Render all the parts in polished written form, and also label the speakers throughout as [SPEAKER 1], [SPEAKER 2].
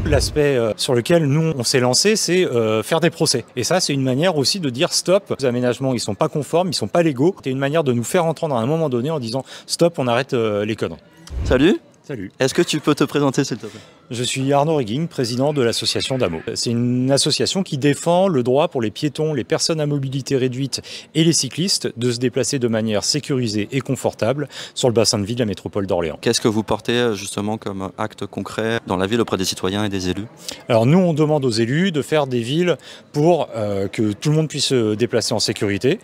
[SPEAKER 1] L'aspect sur lequel nous on s'est lancé, c'est faire des procès. Et ça, c'est une manière aussi de dire stop, les aménagements ils sont pas conformes, ils sont pas légaux. C'est une manière de nous faire entendre à un moment donné en disant stop, on arrête les conneries.
[SPEAKER 2] Salut.
[SPEAKER 1] Salut.
[SPEAKER 2] Est-ce que tu peux te présenter s'il te plaît?
[SPEAKER 1] Je suis Arnaud Reguing, président de l'association DAMO. C'est une association qui défend le droit pour les piétons, les personnes à mobilité réduite et les cyclistes de se déplacer de manière sécurisée et confortable sur le bassin de vie de la métropole d'Orléans.
[SPEAKER 2] Qu'est-ce que vous portez justement comme acte concret dans la ville auprès des citoyens et des élus?
[SPEAKER 1] Alors nous, on demande aux élus de faire des villes pour que tout le monde puisse se déplacer en sécurité.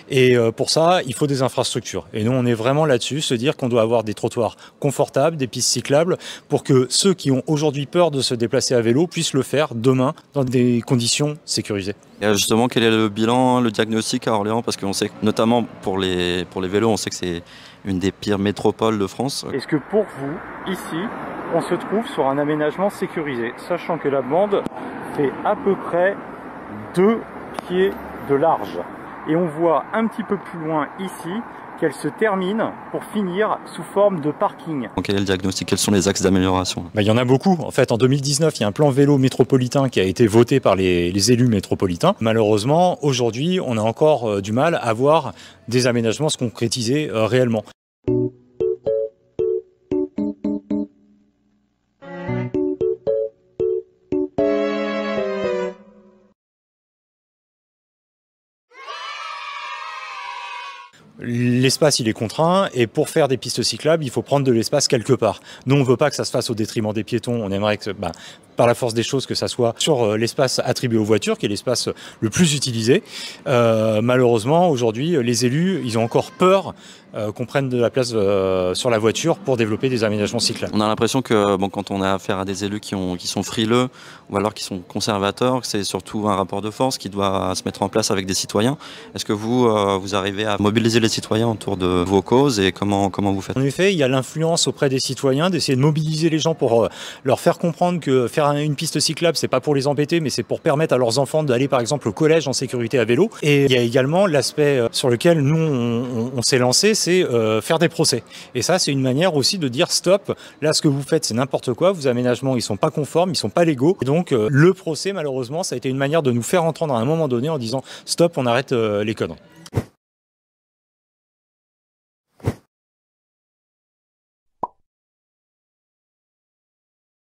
[SPEAKER 1] Et pour ça, il faut des infrastructures. Et nous, on est vraiment là-dessus, se dire qu'on doit avoir des trottoirs confortables, des pistes cyclables, pour que ceux qui ont aujourd'hui peur de se déplacer à vélo puissent le faire demain dans des conditions sécurisées.
[SPEAKER 2] Et justement, quel est le bilan, le diagnostic à Orléans? Parce qu'on sait que, notamment pour les vélos, on sait que c'est une des pires métropoles de France.
[SPEAKER 1] Est-ce que pour vous, ici, on se trouve sur un aménagement sécurisé, sachant que la bande fait à peu près 2 pieds de large. Et on voit un petit peu plus loin ici qu'elle se termine pour finir sous forme de parking.
[SPEAKER 2] Donc, quel est le diagnostic? Quels sont les axes d'amélioration?
[SPEAKER 1] Il y en a beaucoup. En fait, en 2019, il y a un plan vélo métropolitain qui a été voté par les élus métropolitains. Malheureusement, aujourd'hui, on a encore du mal à voir des aménagements se concrétiser réellement. L'espace, il est contraint et pour faire des pistes cyclables, il faut prendre de l'espace quelque part. Nous, on ne veut pas que ça se fasse au détriment des piétons. On aimerait que, par la force des choses, que ça soit sur l'espace attribué aux voitures, qui est l'espace le plus utilisé. Malheureusement, aujourd'hui, les élus, ils ont encore peur qu'on prenne de la place sur la voiture pour développer des aménagements cyclables.
[SPEAKER 2] On a l'impression que quand on a affaire à des élus qui sont frileux ou alors qui sont conservateurs, c'est surtout un rapport de force qui doit se mettre en place avec des citoyens. Est-ce que vous arrivez à mobiliser les citoyens autour de vos causes et comment vous faites?
[SPEAKER 1] En effet, il y a l'influence auprès des citoyens d'essayer de mobiliser les gens pour leur faire comprendre que faire une piste cyclable, c'est pas pour les embêter, mais c'est pour permettre à leurs enfants d'aller par exemple au collège en sécurité à vélo. Et il y a également l'aspect sur lequel nous on s'est lancé, c'est faire des procès. Et ça, c'est une manière aussi de dire stop, là ce que vous faites c'est n'importe quoi, vos aménagements ils sont pas conformes, ils sont pas légaux. Et donc le procès malheureusement ça a été une manière de nous faire entendre à un moment donné en disant stop, on arrête les conneries.